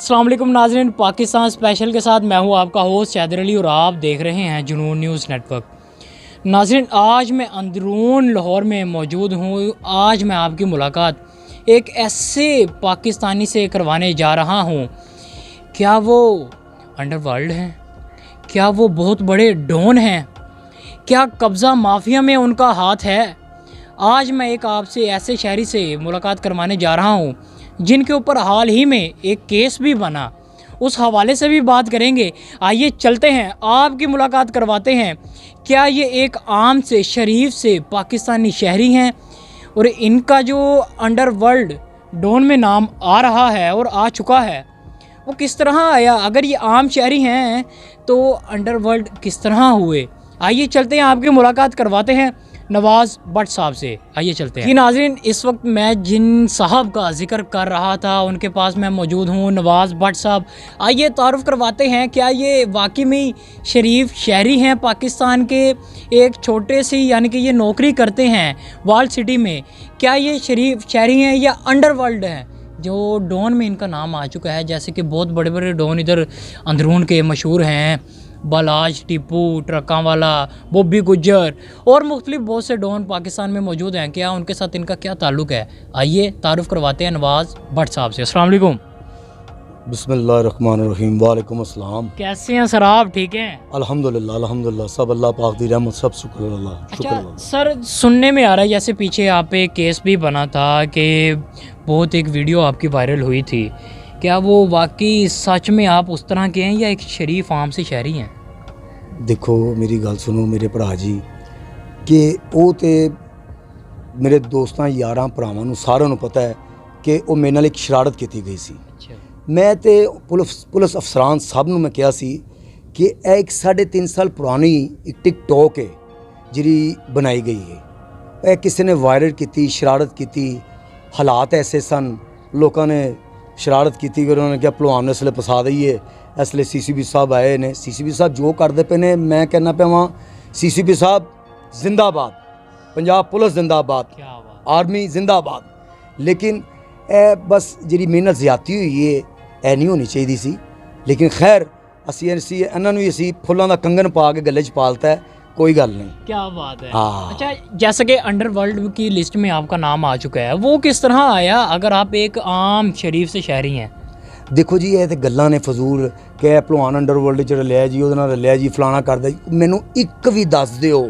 अस्सलाम वालेकुम नाज़रीन, पाकिस्तान स्पेशल के साथ मैं हूं आपका होस्ट हैदर अली और आप देख रहे हैं जुनून न्यूज़ नेटवर्क। नाज़रीन, आज मैं अंदरून लाहौर में मौजूद हूं। आज मैं आपकी मुलाकात एक ऐसे पाकिस्तानी से करवाने जा रहा हूं। क्या वो अंडरवर्ल्ड हैं? क्या वो बहुत बड़े डॉन हैं? क्या कब्ज़ा माफिया में उनका हाथ है? आज मैं एक आपसे ऐसे शहरी से मुलाकात करवाने जा रहा हूं जिनके ऊपर हाल ही में एक केस भी बना। उस हवाले से भी बात करेंगे। आइए चलते हैं, आपकी मुलाकात करवाते हैं। क्या ये एक आम से शरीफ से पाकिस्तानी शहरी हैं और इनका जो अंडरवर्ल्ड डॉन में नाम आ रहा है और आ चुका है वो किस तरह आया? अगर ये आम शहरी हैं तो अंडरवर्ल्ड किस तरह हुए? आइए चलते हैं, आपकी मुलाकात करवाते हैं नवाज़ भट्ट साहब से। आइए चलते हैं। जी नाज़रीन, इस वक्त मैं जिन साहब का जिक्र कर रहा था उनके पास मैं मौजूद हूँ, नवाज़ भट्ट साहब। आइए तारुफ़ करवाते हैं। क्या ये वाकई में शरीफ शहरी हैं पाकिस्तान के? एक छोटे से यानी कि ये नौकरी करते हैं वर्ल्ड सिटी में। क्या ये शरीफ शहरी हैं या अंडरवर्ल्ड हैं जो डॉन में इनका नाम आ चुका है? जैसे कि बहुत बड़े बड़े डॉन इधर अंदरून के मशहूर हैं, बालाज टीपू, ट्रकों वाला, बॉबी गुज्जर और मुख्तलिफ बहुत से डॉन पाकिस्तान में मौजूद हैं। क्या उनके साथ इनका क्या ताल्लुक़ है? आइए तारुफ़ करवाते हैं नवाज़ भट्ट साहब से। अस्सलाम वालेकुम। बिस्मिल्लाहिर्रहमानिर्रहीम। वालेकुम अस्सलाम। कैसे हैं सर आप? ठीक हैं? अल्हम्दुलिल्लाह अल्हम्दुलिल्लाह, सब अल्लाह पाक दी रहमत, सब शुक्र अल्लाह। अच्छा सर, सुनने में आ रहा है जैसे पीछे आप पे केस भी बना था कि बहुत एक वीडियो आपकी वायरल हुई थी। क्या वो वाकई सच में आप उस तरह के हैं या एक शरीफ आम से शहरी हैं? देखो मेरी गल सुनो मेरे भरा जी, कि वो तो मेरे दोस्तों यारां भरावां नूं सारिਆਂ ਨੂੰ पता है कि वो मेरे नाल एक शरारत की गई सी। मैं तो पुलिस अफसरान सब नूं मैं कहा सी कि यह एक 3.5 साल पुरानी एक टिकटॉक है जिहड़ी बनाई गई है। यह किसी ने वायरल की, शरारत की, हालात ऐसे सन, लोगों ने शरारत की कि उन्होंने क्या भलवान ने इसलिए फसा दईए। इसलिए CCP साहब आए ने। CCP साहब जो करते पे ने, मैं कहना पे वहाँ CCP साहब जिंदाबाद, पंजाब पुलिस जिंदाबाद, आर्मी जिंदाबाद। लेकिन ए बस जी मेहनत ज्यादा हुई है, यह नहीं होनी चाहिए सी। लेकिन खैर असी इन्हों असी फुलों का कंगन पा के गले च पालता है, कोई गल नहीं। क्या बात है। हाँ। अच्छा, जैसे कि अंडरवर्ल्ड की लिस्ट में आपका नाम आ चुका है, वो किस तरह आया अगर आप एक आम शरीफ से शहरी हैं? देखो जी, ये तो गल्लां ने फजूल कि भलवान अंडरवर्ल्ड च रलिया जी, वो रलिया जी, फलाना करदा जी। मैनू एक भी दस दिओ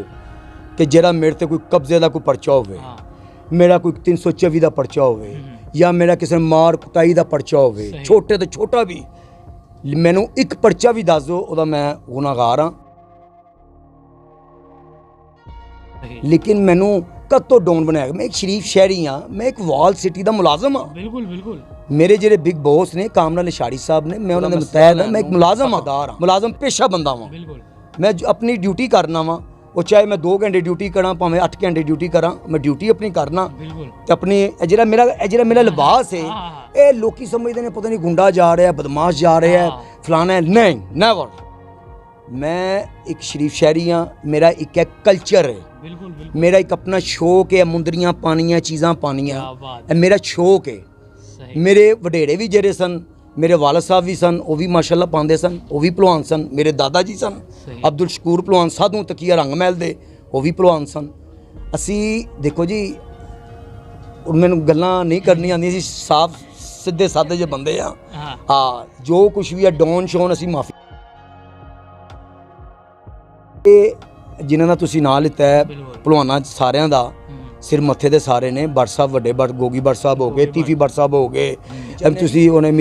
कि जेड़ा मेरे ते कोई कब्जे का कोई पर्चा होवे, मेरा कोई 324 का पर्चा होवे, या मेरा किसी मार कुटाई का पर्चा होवे, छोटे तो छोटा भी, मैनू एक पर्चा भी दस दो, उहदा मैं गुनाहगार हाँ। लेकिन मैनू कद तो डॉन बनाया? मैं एक शरीफ शहरी हाँ, मैं एक वाल सिटी का मुलाजम हाँ। बिल्कुल बिल्कुल। मेरे जेडे बिग बॉस ने कामरान लिशारी साहब ने, मैं उन्होंने मुतहद हाँ। मैं एक मुलाजम हाँ, मुलाजम पेशा बंदा वा। मैं अपनी ड्यूटी करना वा, वो चाहे मैं 2 घंटे ड्यूटी करा, भावें 8 घंटे ड्यूटी करा, मैं ड्यूटी अपनी करना। तो अपनी जेड़ा मेरा लिबास है, ये लोग समझते हैं पता नहीं गुंडा जा रहा है, बदमाश जा रहा है, फलाना है। नहीं, नेवर। मैं एक शरीफ शहरी हाँ। मेरा एक है कल्चर है, मेरा एक अपना शौक है, मुंदरियां पानियां, चीज़ां पानियां, मेरा शौक है। मेरे वडेरे भी जेरे सन, मेरे वालद साहब भी सन, वो भी माशाल्लाह पाते सन, वो भी भलवान सन। मेरे दादा जी सन अब्दुल शकूर भलवान, साधू तकिया रंग महल दे, वो भी भलवान सन। असी देखो जी, मैनू गल्लां नहीं करनी आंदियां, असी साफ सीधे साधे जे बंदे हाँ। हाँ, जो कुछ भी है डॉन शोन असी माफी। जिन्हों का तुसीं नाम लिता है भलवाना सारिਆਂ ਦਾ सिर मत्थे दे सारे ने, भट्ट साहब वड्डे भट्ट, गोगी भट्ट साहब हो गए, टीफी भट्ट साहब हो गए, तुसीं उन्हें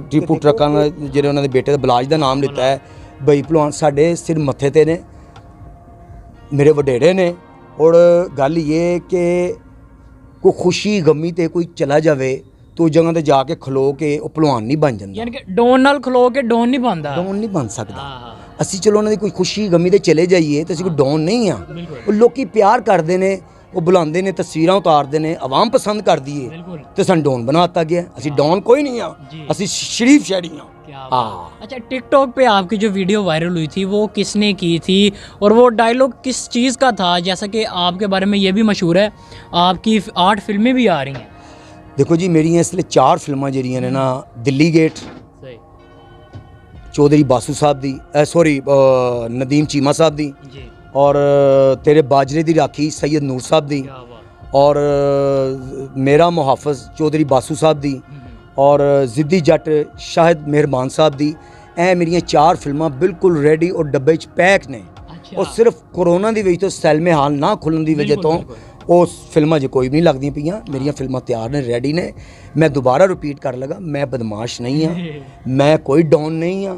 टीपू ट्रकां जिहड़े उन्होंने बेटे बलाज का नाम लिता है। बई भलवान साडे सिर मत्थे ते ने, मेरे वडेरे ने। और गल ये कि कोई खुशी गमी ते कोई चला जाए तो उस जगह ते जाके खलो के वो भलवान नहीं बन जाता। यानी कि डॉन नाल खलो के डॉन नहीं बनता, डॉन नहीं बन सकता। असी चलो उन्होंने कोई खुशी गमी ते चले जाइए तो असी कोई डॉन नहीं हाँ। वो लोग प्यार करते हैं, वो बुलाते हैं, तस्वीरां उतारते हैं, आवाम पसंद कर दी है तो सन डॉन बनाता गया। असी डॉन कोई नहीं हाँ, असी शरीफ शहरी हाँ। अच्छा, टिकटॉक पे आपकी जो वीडियो वायरल हुई थी वो किसने की थी और वो डायलॉग किस चीज़ का था? जैसा कि आपके बारे में ये भी मशहूर है, आपकी 8 फिल्में भी आ रही हैं। देखो जी मेरियां इसलिए 4 फिल्मां जेह्ड़ियां ने ना, दिल्ली गेट सही चौधरी बासु साहब दी, सॉरी नदीम चीमा साहब दी, जी, और तेरे बाजरे दी राखी सैयद नूर साहब दी, क्या बात, और मेरा मुहाफ़िज़ चौधरी बासु साहब दी, और जिद्दी जट शाहिद मेहरबान साहब दी। ਇਹ ਮੇਰੀਆਂ 4 ਫਿਲਮਾਂ ਬਿਲਕੁਲ ਰੈਡੀ ਔਰ ਡੱਬੇ 'ਚ ਪੈਕ ਨੇ। ਉਹ ਸਿਰਫ ਕੋਰੋਨਾ ਦੀ ਵਜ੍ਹਾ ਤੋਂ ਸੈਲਮੇ ਹਾਲ ਨਾ ਖੁੱਲਣ ਦੀ ਵਜ੍ਹਾ ਤੋਂ ਉਸ ਫਿਲਮਾਂ 'ਚ ਕੋਈ ਵੀ ਨਹੀਂ ਲੱਗਦੀਆਂ ਪਈਆਂ। ਮੇਰੀਆਂ ਫਿਲਮਾਂ ਤਿਆਰ ਨੇ, ਰੈਡੀ ਨੇ। ਮੈਂ ਦੁਬਾਰਾ ਰਿਪੀਟ ਕਰ ਲਗਾ, ਮੈਂ ਬਦਮਾਸ਼ ਨਹੀਂ ਹਾਂ, ਮੈਂ ਕੋਈ ਡਾਊਨ ਨਹੀਂ ਹਾਂ,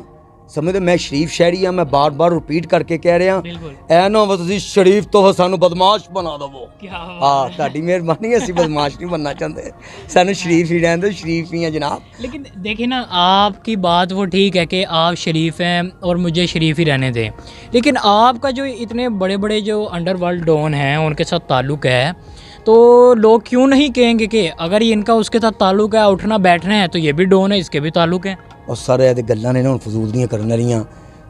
ਸਮਝਦੇ। ਮੈਂ ਸ਼ਰੀਫ ਸ਼ਹਿਰੀ ਹਾਂ। ਮੈਂ ਬਾਰ-ਬਾਰ ਰਿਪੀਟ ਕਰਕੇ ਕਹਿ ਰਿਹਾ, ਐ ਨਾ ਹੋਵੇ ਤੁਸੀਂ ਸ਼ਰੀਫ ਤੋਂ ਸਾਨੂੰ ਬਦਮਾਸ਼ ਬਣਾ ਦਵੋ। ਹਾਂ, ਤੁਹਾਡੀ ਮਿਹਰਬਾਨੀ, ਅਸੀਂ ਬदमाश नहीं बनना चाहते, सानू शरीफ ही रहने दो, शरीफ ही हैं जनाब। लेकिन देखिए ना, आपकी बात वो ठीक है कि आप शरीफ हैं और मुझे शरीफ ही रहने दें, लेकिन आपका जो इतने बड़े बड़े जो अंडरवर्ल्ड डॉन हैं उनके साथ ताल्लुक़ है, तो लोग क्यों नहीं कहेंगे कि अगर इनका उसके साथ ताल्लुक़ है, उठना बैठना है, तो ये भी डॉन है, इसके भी ताल्लुक़ हैं। और सारे ये गल्लां ने ना हुण फजूल दियां करन वालियां।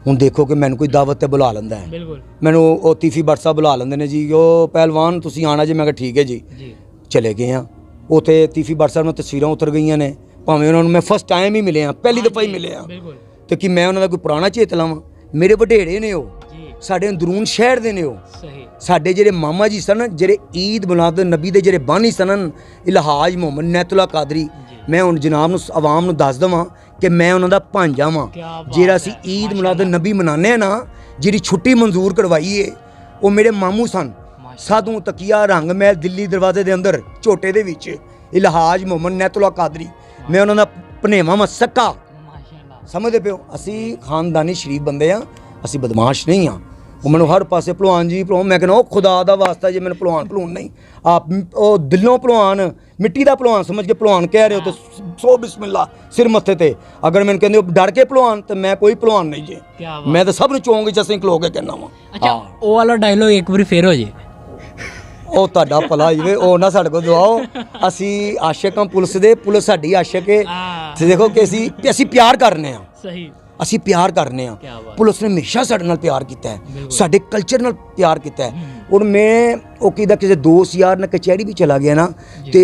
ਹੁਣ ਦੇਖੋ ਕਿ ਮੈਨੂੰ ਕੋਈ ਦਾਵਤ ਤੇ ਬੁਲਾ ਲੈਂਦਾ ਹੈ, बिल्कुल ਮੈਨੂੰ ਉਹ ਤੀਫੀ ਬੱਟ ਸਾਹਿਬ ਬੁਲਾ ਲੈਂਦੇ ਨੇ ਜੀ, ਉਹ ਪਹਿਲਵਾਨ ਤੁਸੀਂ ਆਣਾ ਜੀ। ਮੈਂ ਕਿਹਾ ਠੀਕ ਹੈ ਜੀ। जी, ਚਲੇ ਗਏ ਆ ਉੱਥੇ। ਤੀਫੀ ਬੱਟ ਸਾਹਿਬ ਨਾਲ ਤਸਵੀਰਾਂ ਉਤਰ ਗਈਆਂ ਨੇ, ਭਾਵੇਂ ਉਹਨਾਂ ਨੂੰ ਮੈਂ ਫਸਟ ਟਾਈਮ ਹੀ ਮਿਲਿਆ, ਪਹਿਲੀ ਦਫਾ ਹੀ ਮਿਲਿਆ, बिल्कुल ਤੇ ਕਿ ਮੈਂ ਉਹਨਾਂ ਦਾ ਕੋਈ ਪੁਰਾਣਾ ਚੇਤ ਲਾਵਾਂ। ਮੇਰੇ ਵਡੇਰੇ ਨੇ ਉਹ, जी, ਸਾਡੇ ਅੰਦਰੂਨ ਸ਼ਹਿਰ ਦੇ ਨੇ ਉਹ। सही ਸਾਡੇ ਜਿਹੜੇ ਮਾਮਾ ਜੀ ਸਨ, ਜਿਹੜੇ ਈਦ ਮਿਲਾਦ ਨਬੀ ਦੇ ਜਿਹੜੇ ਬਾਨੀ ਸਨ, ਇਲਹਾਜ ਮੁਹੰਮਦ ਨੈਤੁਲਾ ਕਾਦਰੀ। ਮੈਂ ਹੁਣ ਜਨਾਬ ਨੂੰ, ਆਵਾਮ ਨੂੰ ਦੱਸ ਦੇਵਾਂ ਕਿ ਮੈਂ ਉਹਨਾਂ ਦਾ ਭਾਂਜਾ ਵਾਂ। ਜਿਹੜਾ ਅਸੀਂ ਈਦ ਮਿਲਾਦ ਨਬੀ ਮਨਾਉਂਦੇ ਹਾਂ ਨਾ, ਜਿਹੜੀ ਛੁੱਟੀ ਮਨਜ਼ੂਰ ਕਰਵਾਈ ਏ, ਉਹ ਮੇਰੇ ਮਾਮੂ ਸਨ। ਸਾਧੂ ਤਕੀਆ ਰੰਗ ਮਹਿਲ ਦਿੱਲੀ ਦਰਵਾਜ਼ੇ ਦੇ ਅੰਦਰ ਝੋਟੇ ਦੇ ਵਿੱਚ ਇਲਹਾਜ ਮੁਹੰਮਦ ਨੈਤੁਲਾ ਕਾਦਰੀ। ਮੈਂ ਉਹਨਾਂ ਦਾ ਭਨੇਵਾ ਵਾਂ, ਸਕਾ। माशाल्लाह, ਸਮਝਦੇ ਪਿਓ, ਅਸੀਂ ਖਾਨਦਾਨੀ ਸ਼ਰੀਫ ਬੰਦੇ ਆ, ਅਸੀਂ ਬਦਮਾਸ਼ ਨਹੀਂ ਆ। ਉਹ ਮੈਨੂੰ ਹਰ ਪਾਸੇ ਭਲਵਾਨ ਜੀ ਭਲਵਾਨ, ਮੈਂ ਕਹਿੰਦਾ ਉਹ ਖੁਦਾ ਦਾ ਵਾਸਤਾ ਜੇ ਮੈਨੂੰ ਭਲਵਾਨ ਨਹੀਂ, ਆਪ ਉਹ ਦਿਲੋਂ ਭਲਵਾਨ, ਮਿੱਟੀ ਦਾ ਭਲਵਾਨ ਸਮਝ ਕੇ ਭਲਵਾਨ ਕਹਿ ਰਹੇ ਹੋ ਤਾਂ ਸੋ ਬਿਸਮਿਲ੍ਲਾ ਸਿਰ ਮੱਥੇ ਤੇ। ਅਗਰ ਮੈਨੂੰ ਕਹਿੰਦੇ ਡਰ ਕੇ ਭਲਵਾਨ, ਤਾਂ ਮੈਂ ਕੋਈ ਭਲਵਾਨ ਨਹੀਂ ਜੀ। क्या बात। ਮੈਂ ਤਾਂ ਸਭ ਨੂੰ ਚੌਂਕ 'ਚ ਅਸੀਂ ਖਲੋ ਕੇ ਕਹਿੰਦਾ ਵਾਂ। अच्छा, वो वाला डायलॉग एक बार फिर हो जी। ਉਹ ਤੁਹਾਡਾ ਭਲਾ ਹੋਵੇ, ਉਹ ਨਾ ਸਾਡੇ ਕੋਲ ਦਵਾਓ। ਅਸੀਂ ਆਸ਼ਿਕ ਹਾਂ ਪੁਲਿਸ ਦੇ, ਪੁਲਿਸ ਸਾਡੀ ਆਸ਼ਿਕ ਹੈ। ਤੇ ਦੇਖੋ ਕਿ ਅਸੀਂ ਪਿਆਰ ਕਰਨੇ ਆ, सही, ਅਸੀਂ ਪਿਆਰ ਕਰਨੇ ਆ। क्या बात, ਪੁਲਿਸ ਨੇ ਹਮੇਸ਼ਾ ਸਾਡੇ ਨਾਲ ਪਿਆਰ ਕੀਤਾ ਹੈ, ਸਾਡੇ ਕਲਚਰ ਨਾਲ ਪਿਆਰ ਕੀਤਾ ਹੈ। ਔਰ ਮੈਂ ਉਹ ਕਿਹਦਾ ਕਿਸੇ ਦੋਸਤ ਯਾਰ ਨਾਲ ਕਚਹਿਰੀ ਵੀ ਚਲਾ ਗਿਆ ਨਾ, ਤੇ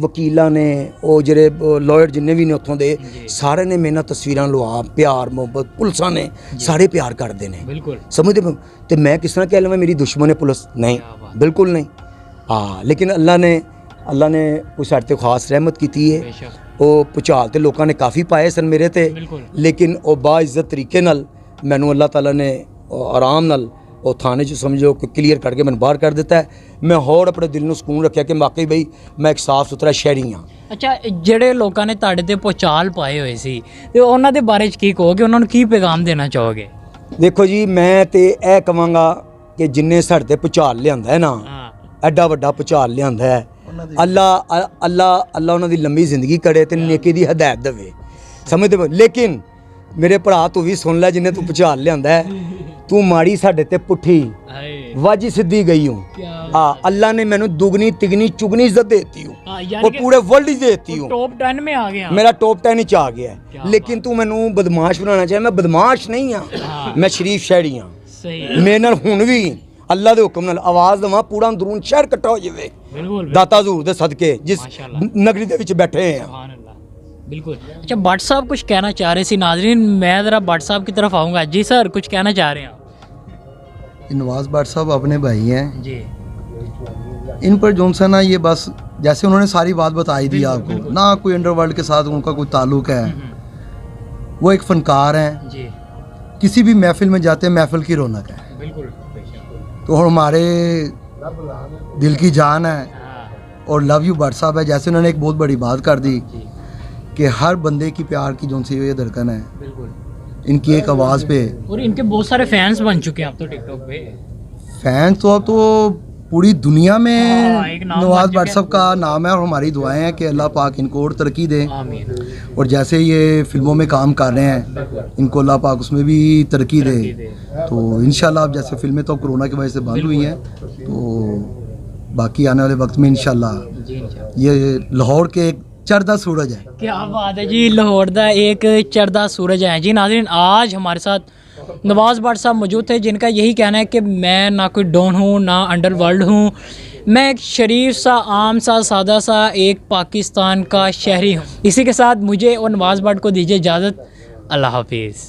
ਵਕੀਲਾਂ ਨੇ, ਉਹ ਜਿਹੜੇ ਲਾਇਰ ਜਿੰਨੇ ਵੀ ਨੇ ਉੱਥੋਂ ਦੇ, ਸਾਰੇ ਨੇ ਮੇਰੇ ਨਾਲ ਤਸਵੀਰਾਂ ਲਵਾ, ਪਿਆਰ ਮੁਹੱਬਤ। ਪੁਲਿਸਾਂ ਨੇ ਸਾਰੇ ਪਿਆਰ ਕਰਦੇ ਨੇ, बिल्कुल ਸਮਝਦੇ ਪਏ ਹੋ? ਤੇ ਮੈਂ ਕਿਸ ਤਰ੍ਹਾਂ ਕਹਿ ਲਵਾਂ ਮੇਰੀ ਦੁਸ਼ਮਣ ਹੈ ਪੁਲਿਸ? ਨਹੀਂ, ਬਿਲਕੁਲ ਨਹੀਂ। ਹਾਂ, ਲੇਕਿਨ ਅੱਲਾ ਨੇ ਕੋਈ ਸਾਡੇ ਤੇ ਖਾਸ ਰਹਿਮਤ ਕੀਤੀ ਹੈ। बेशक, ਉਹ ਭੁਚਾਲ ਤੇ ਲੋਕਾਂ ਨੇ ਕਾਫੀ ਪਾਏ ਸਨ ਮੇਰੇ ਤੇ, बिल्कुल ਲੇਕਿਨ ਉਹ ਬਾਇਜ਼ਤ ਤਰੀਕੇ ਨਾਲ ਮੈਨੂੰ ਅੱਲਾਹ ਤਾਲਾ ਨੇ ਆਰਾਮ ਨਾਲ ਉਹ ਥਾਣੇ 'ਚ ਸਮਝੋ ਕਿ ਕਲੀਅਰ ਕਰਕੇ ਮੈਨੂੰ ਬਾਹਰ ਕਰ ਦਿੱਤਾ ਹੈ। ਮੈਂ ਹੋਰ ਆਪਣੇ ਦਿਲ ਨੂੰ ਸਕੂਨ ਰੱਖਿਆ ਕਿ ਵਾਕਈ ਬਈ ਮੈਂ ਇੱਕ ਸਾਫ਼ ਸੁਥਰਾ ਸ਼ਹਿਰੀ ਹਾਂ। ਅੱਛਾ, ਜਿਹੜੇ ਲੋਕਾਂ ਨੇ ਤੁਹਾਡੇ ਤੇ ਭੁਚਾਲ ਪਾਏ ਹੋਏ ਸੀ, ਤੇ ਉਹਨਾਂ ਦੇ ਬਾਰੇ 'ਚ ਕੀ ਕਹੋਗੇ? ਉਹਨਾਂ ਨੂੰ ਕੀ ਪੈਗਾਮ ਦੇਣਾ ਚਾਹੋਗੇ? ਦੇਖੋ ਜੀ, ਮੈਂ ਤੇ ਇਹ ਕਹਾਂਗਾ ਕਿ ਜਿੰਨੇ ਸਾਡੇ ਤੇ ਭੁਚਾਲ ਲਿਆਂਦਾ ਹੈ ਨਾ, ਹਾਂ, ਐਡਾ ਵੱਡਾ ਭੁਚਾਲ ਲਿਆਂਦਾ ਹੈ, ਅੱਲਾ ਉਹਨਾਂ ਦੀ ਲੰਮੀ ਜ਼ਿੰਦਗੀ ਕਰੇ ਤੇ ਨੇਕੀ ਦੀ ਹਦਾਇਤ ਦੇਵੇ, ਸਮਝਦੇ ਹੋ? ਲੇਕਿਨ ਮੇਰੇ ਭਰਾ ਤੂੰ ਵੀ ਸੁਣ ਲੈ, ਜਿੰਨੇ ਤੂੰ ਭੁਚਾਲ ਲਿਆਂਦਾ ਹੈ, ਤੂੰ ਮਾੜੀ ਸਾਡੇ ਤੇ ਪੁੱਠੀ ਹਾਏ, ਵਾਜੀ ਸਿੱਧੀ ਗਈ ਹੂੰ। हाँ, अल्लाह ने मैंने दुगनी तिगनी चुगनी इज्जत देती हूँ, हाँ, और यानी कि पूरे वर्ल्ड ही देती हूँ। टॉप 10 में आ गया। मेरा टॉप 10 ही आ गया क्या है। लेकिन तू मैनू बदमाश बनाना चाहे, मैं बदमाश नहीं हाँ, हाँ। मैं शरीफ शहरी हाँ। सही, मेरे नाल हुण भी अल्लाह दे हुक्म नाल आवाज़ देवां, पूरा अंदरून शहर कट्ठा हो जाए बिल्कुल दाता हजूर दे सदके, जिस माशाल्लाह। नगरी दे विच बैठे हैं। सुभान अल्लाह, बिल्कुल। अच्छा, भट्ट साहब कुछ कहना चाह रहे थे। नाजरीन, मैं ज़रा भट्ट साहब की तरफ आऊँगा। जी सर, कुछ कहना चाह रहे हैं आप? नवाज़ भट्ट साहब अपने भाई हैं, जी, इन पर जो सा ना, ये बस जैसे उन्होंने सारी बात बताई दी आपको ना, कोई अंडरवर्ल्ड के साथ उनका कोई ताल्लुक़ है। वो एक फ़नकार हैं, जी, किसी भी महफ़िल में जाते हैं, महफ़िल की रौनक है। बिल्कुल, तो हमारे दिल की जान है हाँ, और लव यू भट्ट साहब है। जैसे उन्होंने एक बहुत बड़ी बात कर दी जी, कि हर बंदे की प्यार की जो सी ये धड़कन है, बिल्कुल। इनकी एक आवाज़ पे और इनके बहुत सारे फैंस बन चुके हैं अब तो टिकटॉक पे। फैन तो अब तो पूरी दुनिया हाँ, में एक नाम नवाज़ बन भट्ट चुका साहब का नाम है, और हमारी दुआएं हैं कि अल्लाह पाक इनको और तरक्की दे। आमीन, और जैसे ये फिल्मों में काम कर रहे हैं, इनको अल्लाह पाक उसमें भी तरक्की दे। तो इंशाल्लाह अब जैसे फिल्में तो कोरोना की वजह से बंद हुई हैं, तो बाकी आने वाले वक्त में इंशाल्लाह जी, इंशाल्लाह। ये लाहौर के एक चढ़दा सूरज है। क्या बात है जी, लाहौर का एक चढ़दा सूरज है। जी नाज़रीन, आज हमारे साथ नवाज़ भट्ट साहब मौजूद थे, जिनका यही कहना है कि मैं ना कोई डॉन हूँ, ना अंडरवर्ल्ड हूँ, मैं एक शरीफ सा, आम सा, सादा सा एक पाकिस्तान का शहरी हूँ। इसी के साथ मुझे और नवाज़ भट्ट को दीजिए इजाज़त। अल्लाह हाफिज़।